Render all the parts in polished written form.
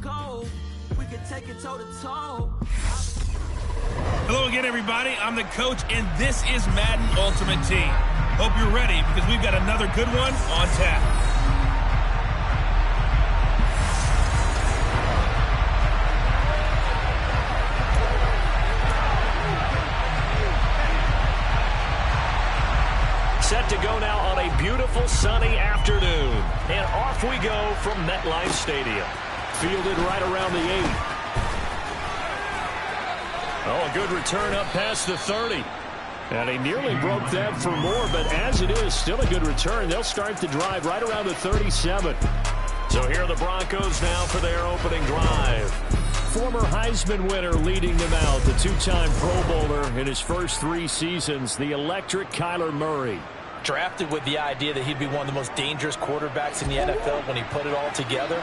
gold. We can take it toe to toe. Hello again, everybody. I'm the coach, and this is Madden Ultimate Team. Hope you're ready because we've got another good one on tap. Set to go now on a beautiful sunny afternoon. And off we go from MetLife Stadium. Fielded right around the 8. Oh, a good return up past the 30. And he nearly broke that for more, but as it is, still a good return. They'll start the drive right around the 37. So here are the Broncos now for their opening drive. Former Heisman winner leading them out, the two-time Pro Bowler in his first 3 seasons, the electric Kyler Murray. Drafted with the idea that he'd be one of the most dangerous quarterbacks in the NFL when he put it all together.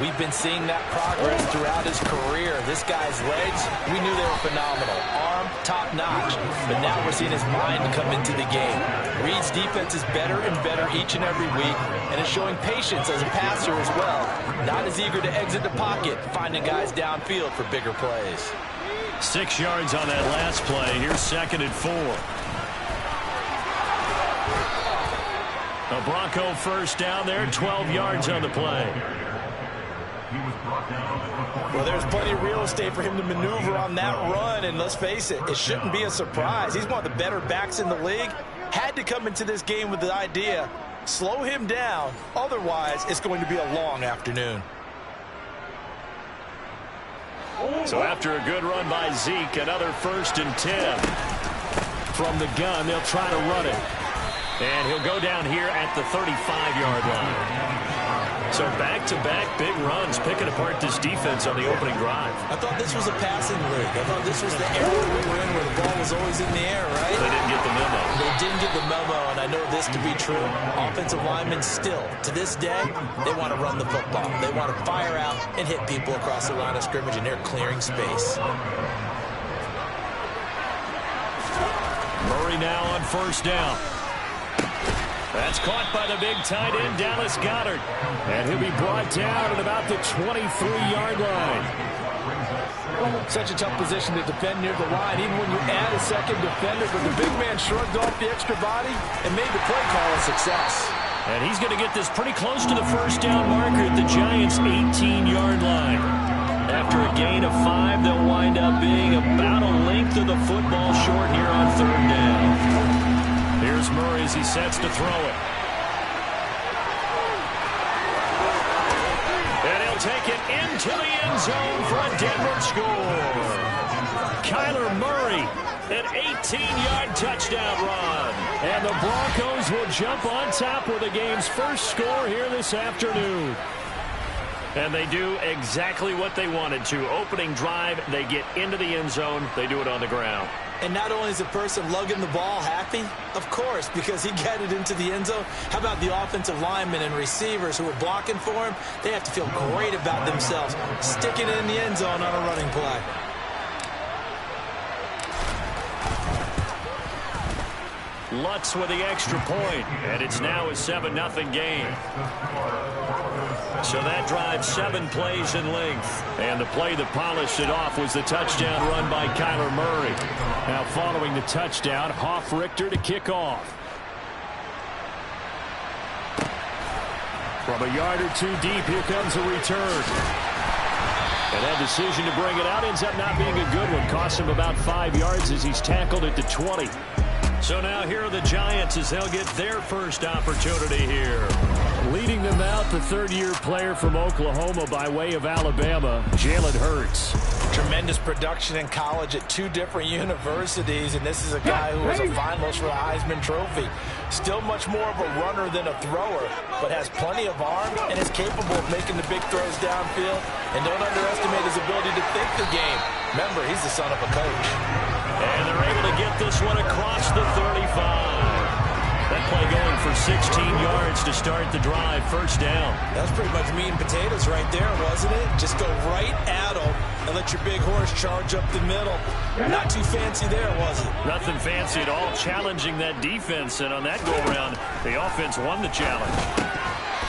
We've been seeing that progress throughout his career. This guy's legs, we knew they were phenomenal. Arm, top-notch. But now we're seeing his mind come into the game. Reed's defense is better and better each and every week, and is showing patience as a passer as well. Not as eager to exit the pocket, finding guys downfield for bigger plays. 6 yards on that last play. Here's 2nd and 4. A Bronco first down there, 12 yards on the play. Well, there's plenty of real estate for him to maneuver on that run, and let's face it, it shouldn't be a surprise. He's one of the better backs in the league. Had to come into this game with the idea, slow him down, otherwise it's going to be a long afternoon. So after a good run by Zeke, another 1st and 10. From the gun, they'll try to run it. And he'll go down here at the 35-yard line. So back-to-back big runs, picking apart this defense on the opening drive. I thought this was a passing league. I thought this was the era we were in where the ball was always in the air, right? They didn't get the memo. They didn't get the memo, and I know this to be true. Offensive linemen still, to this day, they want to run the football. They want to fire out and hit people across the line of scrimmage, and they're clearing space. Murray now on 1st down. That's caught by the big tight end, Dallas Goedert. And he'll be brought down at about the 23-yard line. Such a tough position to defend near the line, even when you add a second defender. But the big man shrugged off the extra body and made the play call a success. And he's going to get this pretty close to the 1st down marker at the Giants' 18-yard line. After a gain of 5, they'll wind up being about a length of the football short here on 3rd down. Here's Murray as he sets to throw it. And he'll take it into the end zone for a Denver score. Kyler Murray, an 18-yard touchdown run. And the Broncos will jump on top with the game's first score here this afternoon. And they do exactly what they wanted to. Opening drive, they get into the end zone. They do it on the ground. And not only is the person lugging the ball happy, of course, because he got it into the end zone. How about the offensive linemen and receivers who are blocking for him? They have to feel great about themselves, sticking it in the end zone on a running play. Lutz with the extra point, and it's now a 7-0 game. So that drives 7 plays in length. And the play that polished it off was the touchdown run by Kyler Murray. Now following the touchdown, Hoff-Richter to kick off. From a yard or 2 deep, here comes a return. And that decision to bring it out ends up not being a good one. Cost him about 5 yards as he's tackled at the 20. So now here are the Giants as they'll get their first opportunity here. Leading them out, the 3rd-year player from Oklahoma by way of Alabama, Jalen Hurts. Tremendous production in college at 2 different universities, and this is a guy who was a finalist for the Heisman Trophy. Still much more of a runner than a thrower, but has plenty of arm and is capable of making the big throws downfield. And don't underestimate his ability to think the game. Remember, he's the son of a coach. And they're able to get this one across the 35. That play going for 16 yards to start the drive. 1st down. That's pretty much meat and potatoes right there, wasn't it? Just go right at them and let your big horse charge up the middle. Not too fancy there, was it? Nothing fancy at all. Challenging that defense, and on that go-around, the offense won the challenge.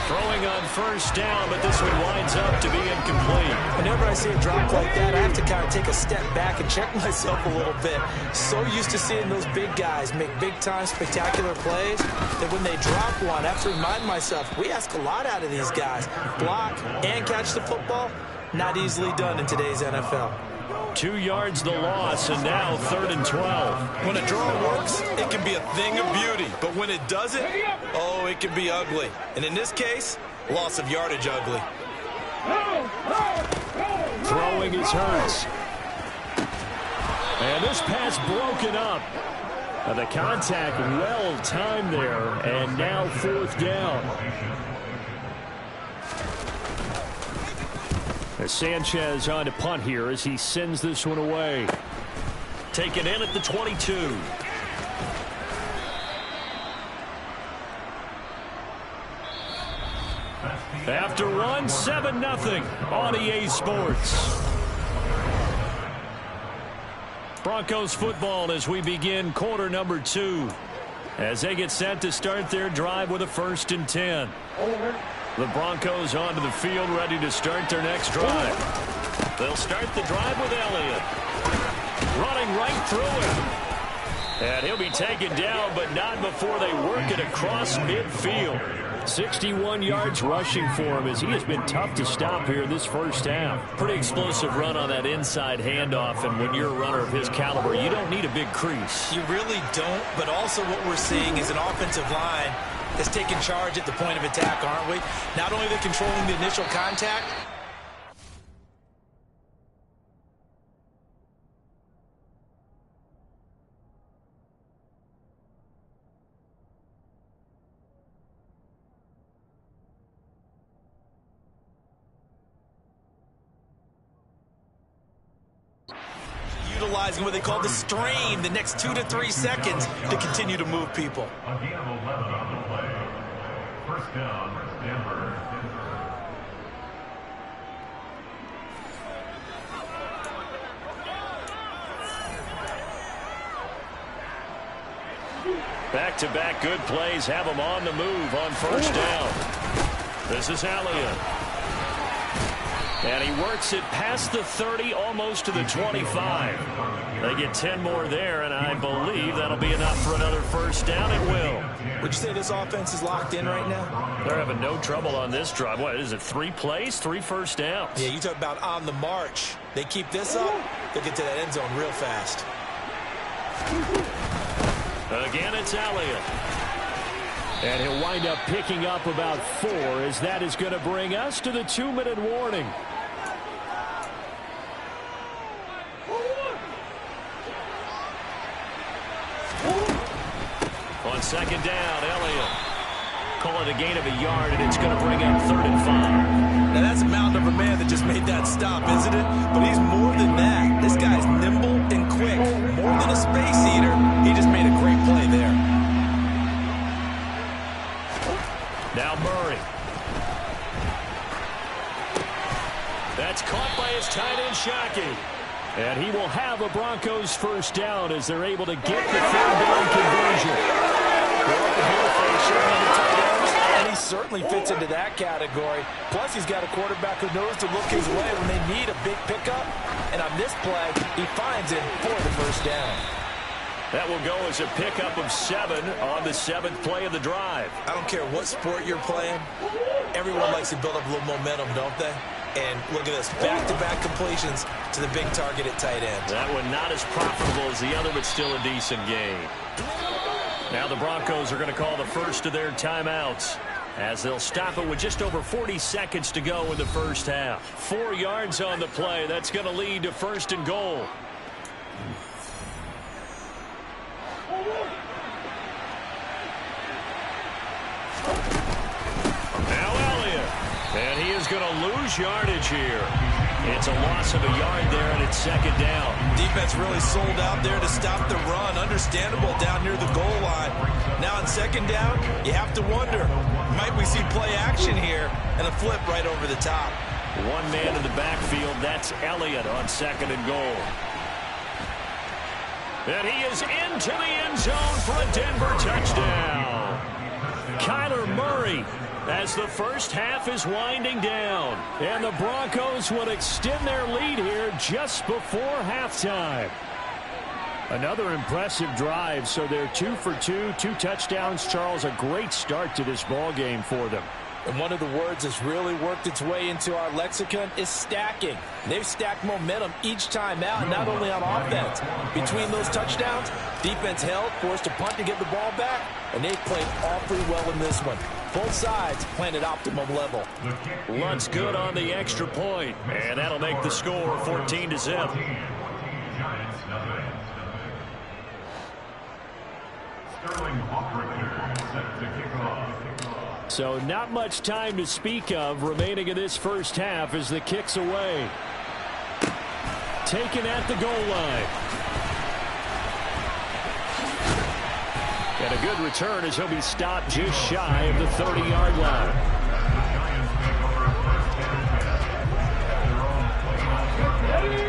Throwing on first down, but this one winds up to be incomplete. Whenever I see a drop like that, I have to kind of take a step back and check myself a little bit. So used to seeing those big guys make big-time spectacular plays that when they drop one, I have to remind myself, we ask a lot out of these guys. Block and catch the football, not easily done in today's NFL. 2 yards the loss, and now 3rd and 12. When a draw works, it can be a thing of beauty. But when it doesn't, oh, it can be ugly. And in this case, loss of yardage ugly. Throwing is Hurts. And this pass broken up. The contact well timed there, and now 4th down. As Sanchez on to punt here as he sends this one away. Taken in at the 22. After one, 7-0 on EA Sports. Broncos football as we begin quarter number 2. As they get set to start their drive with a 1st and 10. The Broncos onto the field, ready to start their next drive. They'll start the drive with Elliott. Running right through him. And he'll be taken down, but not before they work it across midfield. 61 yards rushing for him as he has been tough to stop here this first half. Pretty explosive run on that inside handoff, and when you're a runner of his caliber, you don't need a big crease. You really don't, but also what we're seeing is an offensive line that's taking charge at the point of attack, aren't we? Not only are they controlling the initial contact, utilizing what they call the strain the next 2 to 3 seconds to continue to move people. First down, Denver. Back-to-back good plays have him on the move on first down. This is Elliott. And he works it past the 30, almost to the 25. They get 10 more there, and I believe that'll be enough for another first down. It will. Would you say this offense is locked in right now? They're having no trouble on this drive. What is it, 3 plays, 3 first downs? Yeah, you talk about on the march. They keep this up, they'll get to that end zone real fast. Again, it's Elliott. And he'll wind up picking up about 4 as that is going to bring us to the 2-minute warning. On second down, Elliott. Call it a gain of a yard, and it's going to bring up 3rd and 5. Now, that's a mountain of a man that just made that stop, isn't it? But he's more than that. This guy's nimble and quick. More than a space eater. He just made a great play there. Now Murray. That's caught by his tight end, Shockey. And he will have a Broncos first down as they're able to get the 3rd down conversion. And he certainly fits into that category. Plus, he's got a quarterback who knows to look his way when they need a big pickup. And on this play, he finds it for the first down. That will go as a pickup of 7 on the 7th play of the drive. I don't care what sport you're playing. Everyone likes to build up a little momentum, don't they? And look at this, back-to-back completions to the big target at tight end. That one not as profitable as the other, but still a decent gain. Now the Broncos are going to call the first of their timeouts as they'll stop it with just over 40 seconds to go in the first half. 4 yards on the play. That's going to lead to 1st and goal. Now Elliott. And he is going to lose yardage here. It's a loss of a yard there, and it's 2nd down. Defense really sold out there to stop the run. Understandable down near the goal line. Now on 2nd down, you have to wonder, might we see play action here and a flip right over the top? 1 man in the backfield. That's Elliott on 2nd and goal. And he is into the end zone for a Denver touchdown. Kyler Murray as the first half is winding down. And the Broncos will extend their lead here just before halftime. Another impressive drive, so they're 2 for 2, 2 touchdowns. Charles, a great start to this ball game for them. And one of the words that's really worked its way into our lexicon is stacking. They've stacked momentum each time out, not only on offense. Between those touchdowns, defense held, forced to punt to get the ball back, and they've played awfully well in this one. Both sides playing at optimum level. Luntz good on the extra point, and that'll make the score 14-0. So not much time to speak of remaining in this first half as the kick's away. Taken at the goal line. And a good return as he'll be stopped just shy of the 30-yard line.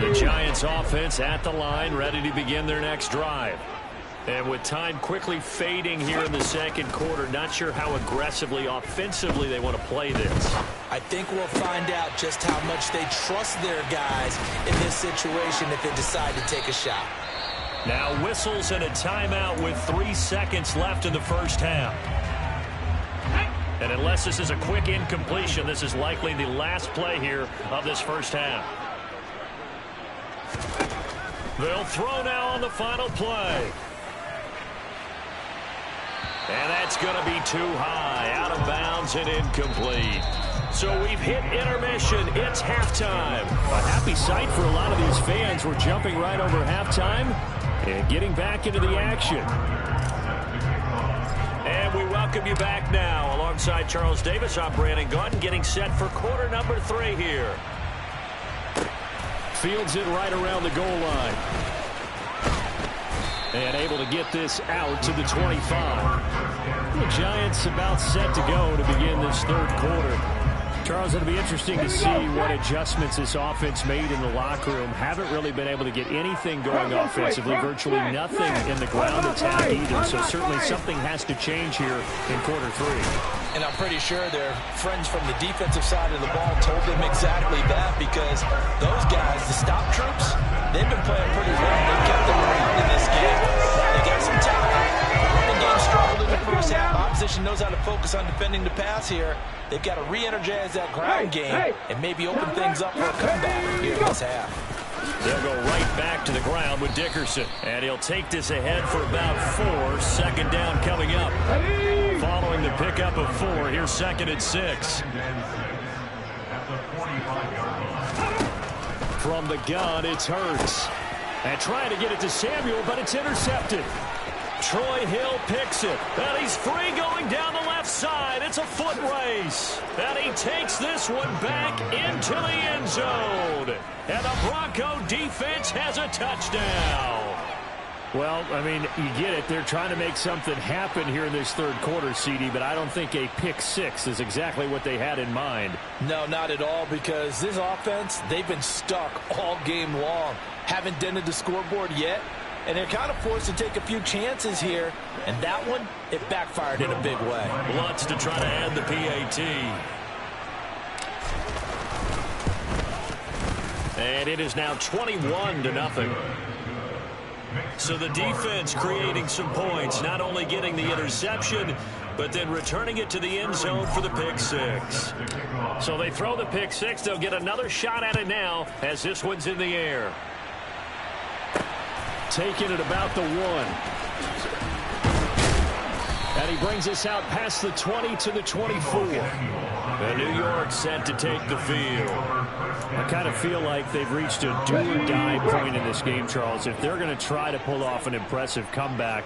The Giants offense at the line, ready to begin their next drive. And with time quickly fading here in the second quarter, not sure how aggressively, offensively they want to play this. I think we'll find out just how much they trust their guys in this situation if they decide to take a shot. Now whistles and a timeout with 3 seconds left in the first half. And unless this is a quick incompletion, this is likely the last play here of this first half. They'll throw now on the final play. And that's going to be too high, out of bounds and incomplete. So we've hit intermission. It's halftime. A happy sight for a lot of these fans. We're jumping right over halftime and getting back into the action. And we welcome you back now. Alongside Charles Davis, I'm Brandon Gunn, getting set for quarter number 3 here. Fields it right around the goal line. And able to get this out to the 25. The Giants about set to go to begin this third quarter. Charles, it'll be interesting to see what adjustments this offense made in the locker room. Haven't really been able to get anything going offensively. Virtually nothing in the ground attack either. So certainly something has to change here in quarter 3. And I'm pretty sure their friends from the defensive side of the ball told them exactly that, because those guys, the stop troops, they've been playing pretty well. They've kept them around in this game. They got some talent. The running game struggled in the first half. Opposition knows how to focus on defending the pass here. They've got to re-energize that ground game and maybe open things up for a comeback here in this half. They'll go right back to the ground with Dickerson. And he'll take this ahead for about 4. Second down coming up. Following the pickup of 4, here's 2nd and 6. From the gun, it's Hurts. And trying to get it to Samuel, but it's intercepted. Troy Hill picks it. And he's free going down the left side. It's a foot race. And he takes this one back into the end zone. And the Bronco defense has a touchdown. Well, I mean, you get it. They're trying to make something happen here in this third quarter, CD, but I don't think a pick 6 is exactly what they had in mind. No, not at all, because this offense, they've been stuck all game long. Haven't dented the scoreboard yet, and they're kind of forced to take a few chances here, and that one, it backfired in a big way. Luntz to try to add the PAT. And it is now 21-0. So the defense creating some points, not only getting the interception, but then returning it to the end zone for the pick 6. So they throw the pick 6. They'll get another shot at it now as this one's in the air. Taking it about the 1. And he brings us out past the 20 to the 24. And New York set to take the field. I kind of feel like they've reached a do-or-die point in this game, Charles. If they're going to try to pull off an impressive comeback,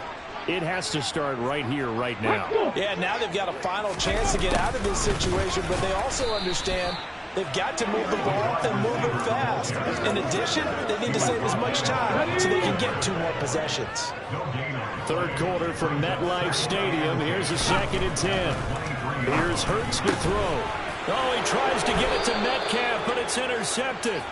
it has to start right here, right now. Yeah, now they've got a final chance to get out of this situation, but they also understand they've got to move the ball and move it fast. In addition, they need to save as much time so they can get 2 more possessions. Third quarter from MetLife Stadium. Here's a 2nd and 10. Here's Hurts to throw. Oh, he tries to get it to Metcalf, but it's intercepted.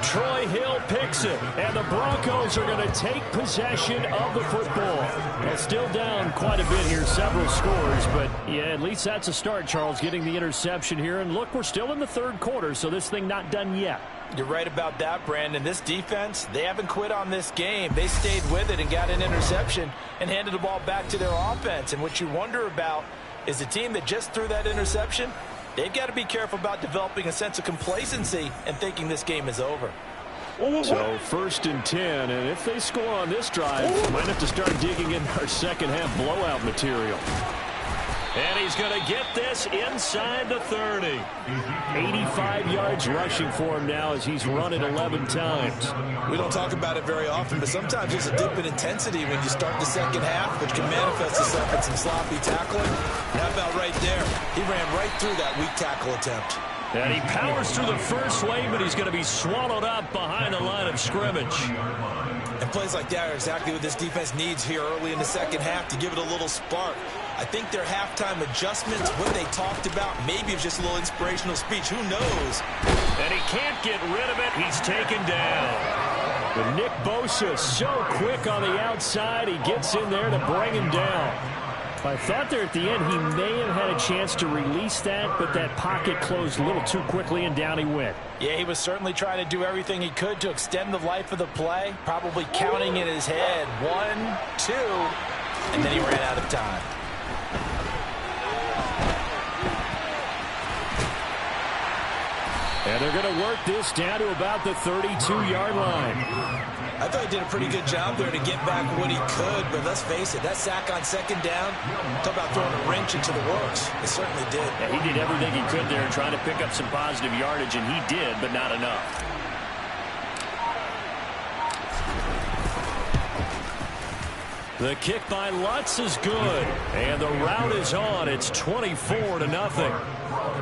Troy Hill picks it, and the Broncos are going to take possession of the football. Well, still down quite a bit here, several scores, but yeah, at least that's a start, Charles, getting the interception here. And look, we're still in the third quarter, so this thing not done yet. You're right about that, Brandon. This defense, they haven't quit on this game. They stayed with it and got an interception and handed the ball back to their offense. And what you wonder about is the team that just threw that interception, they've got to be careful about developing a sense of complacency and thinking this game is over. So 1st and 10, and if they score on this drive, might have to start digging in our second half blowout material. And he's going to get this inside the 30. 85 yards rushing for him now as he's run it 11 times. We don't talk about it very often, but sometimes there's a dip in intensity when you start the second half, which can manifest itself in some sloppy tackling. And how about right there? He ran right through that weak tackle attempt. And he powers through the first wave, but he's going to be swallowed up behind the line of scrimmage. And plays like that are exactly what this defense needs here early in the second half to give it a little spark. I think their halftime adjustments, what they talked about, maybe it's just a little inspirational speech. Who knows? And he can't get rid of it. He's taken down. But Nick Bosa so quick on the outside. He gets in there to bring him down. I thought there at the end he may have had a chance to release that, but that pocket closed a little too quickly, and down he went. Yeah, he was certainly trying to do everything he could to extend the life of the play, probably counting in his head 1, 2, and then he ran out of time. And they're going to work this down to about the 32-yard line. I thought he did a pretty good job there to get back what he could, but let's face it, that sack on second down, talk about throwing a wrench into the works. It certainly did. Yeah, he did everything he could there trying to pick up some positive yardage, and he did, but not enough. The kick by Lutz is good, and the route is on. It's 24-0.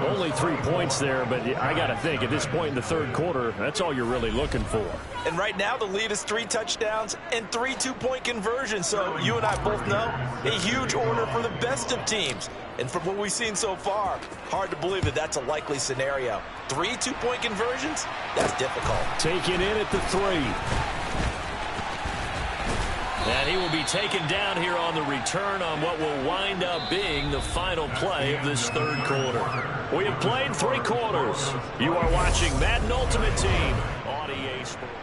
Only 3 points there, but I got to think at this point in the third quarter, that's all you're really looking for. And right now the lead is 3 touchdowns and 3 two-point conversions. So you and I both know a huge order for the best of teams. And from what we've seen so far, hard to believe that that's a likely scenario. 3 two-point conversions? That's difficult. Taken in at the 3. And he will be taken down here on the return on what will wind up being the final play of this third quarter. We have played 3 quarters. You are watching Madden Ultimate Team on EA Sports.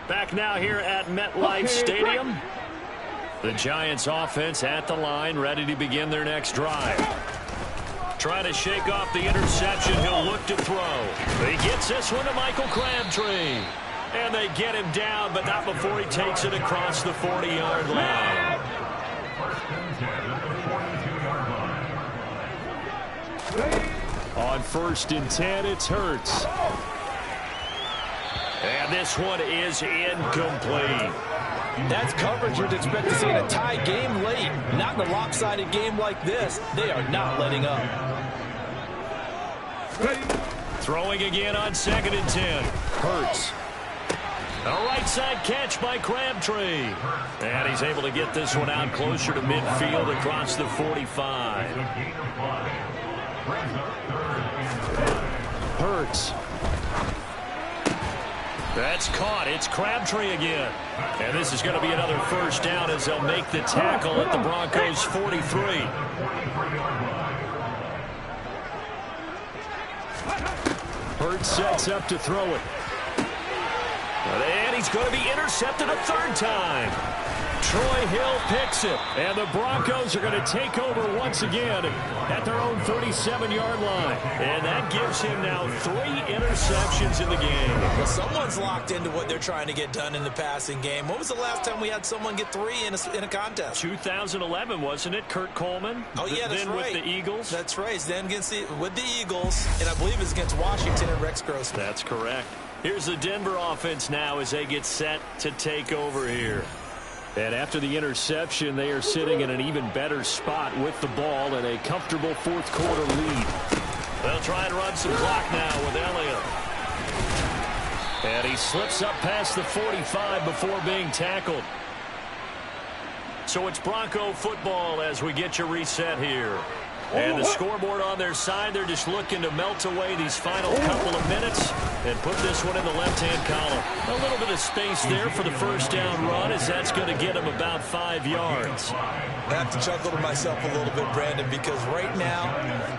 Back now here at MetLife Stadium. The Giants offense at the line, ready to begin their next drive. Trying to shake off the interception. He'll look to throw. He gets this one to Michael Crabtree. And they get him down, but not before he takes it across the 40-yard line. On 1st and 10, it's Hurts. And this one is incomplete. That's coverage you'd expect to see in a tie game late. Not in a lopsided game like this. They are not letting up. Throwing again on 2nd and 10. Hurts. A right side catch by Crabtree. And he's able to get this one out closer to midfield across the 45. Hurts. That's caught. It's Crabtree again. And this is going to be another first down as they'll make the tackle at the Broncos' 43. Hurts sets up to throw it. And he's going to be intercepted a 3rd time. Troy Hill picks it. And the Broncos are going to take over once again at their own 37-yard line. And that gives him now 3 interceptions in the game. Well, someone's locked into what they're trying to get done in the passing game. When was the last time we had someone get 3 in a contest? 2011, wasn't it? Kurt Coleman? Oh, yeah, that's then right. With the Eagles? That's right. Then with the Eagles, and I believe it's against Washington and Rex Grossman. That's correct. Here's the Denver offense now as they get set to take over here. And after the interception, they are sitting in an even better spot with the ball and a comfortable 4th quarter lead. They'll try and run some clock now with Elliott. And he slips up past the 45 before being tackled. So it's Bronco football as we get you reset here. And the scoreboard on their side, they're just looking to melt away these final couple of minutes and put this one in the left-hand column. A little bit of space there for the first down run, as that's going to get them about 5 yards. I have to chuckle to myself a little bit, Brandon, because right now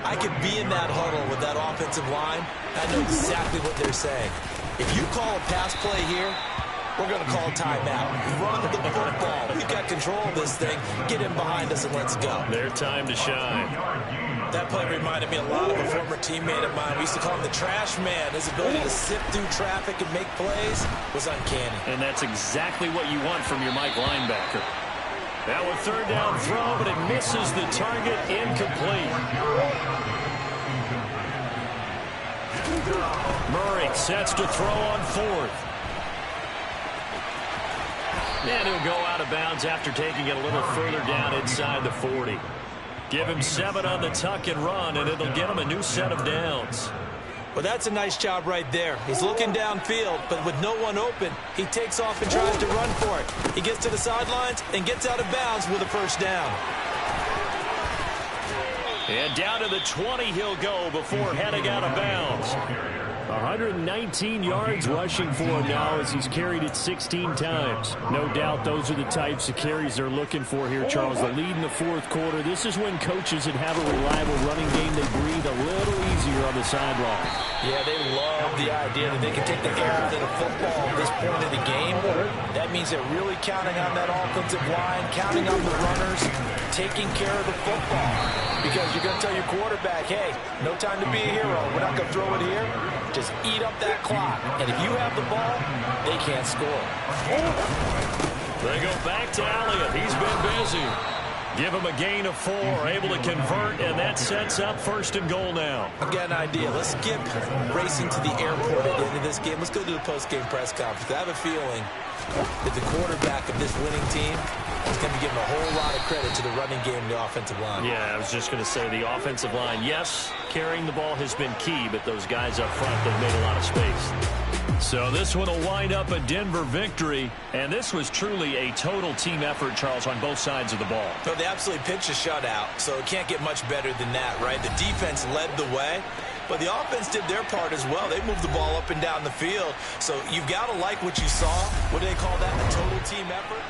I could be in that huddle with that offensive line. I know exactly what they're saying. If you call a pass play here, we're going to call timeout. Run the football. We've got control of this thing. Get in behind us and let's go. Their time to shine. That play reminded me a lot of a former teammate of mine. We used to call him the trash man. His ability to sift through traffic and make plays was uncanny. And that's exactly what you want from your Mike linebacker. Now a third down throw, but it misses the target, incomplete. Murray sets to throw on fourth. And he'll go out of bounds after taking it a little further down inside the 40. Give him 7 on the tuck and run, and it'll get him a new set of downs. Well, that's a nice job right there. He's looking downfield, but with no one open, he takes off and tries to run for it. He gets to the sidelines and gets out of bounds with a first down. And down to the 20 he'll go before heading out of bounds. 119 yards rushing for him now as he's carried it 16 times. No doubt those are the types of carries they're looking for here, Charles. The lead in the fourth quarter. This is when coaches that have a reliable running game, they breathe a little easier on the sideline. Yeah, they love the idea that they can take the air out of the football at this point of the game. That means they're really counting on that offensive line, counting on the runners, taking care of the football. Because you're going to tell your quarterback, hey, no time to be a hero. We're not going to throw it here. Just eat up that clock. And if you have the ball, they can't score. They go back to Elliott. He's been busy. Give him a gain of 4, able to convert, and that sets up first and goal now. I've got an idea. Let's skip racing to the airport at the end of this game. Let's go to the post-game press conference. I have a feeling that the quarterback of this winning team is going to be giving a whole lot of credit to the running game and the offensive line. Yeah, I was just going to say the offensive line, yes, carrying the ball has been key, but those guys up front, they've made a lot of space. So this one will wind up a Denver victory, and this was truly a total team effort, Charles, on both sides of the ball. No, they absolutely pitched a shutout, so it can't get much better than that, right? The defense led the way, but the offense did their part as well. They moved the ball up and down the field, so you've got to like what you saw. What do they call that? A total team effort?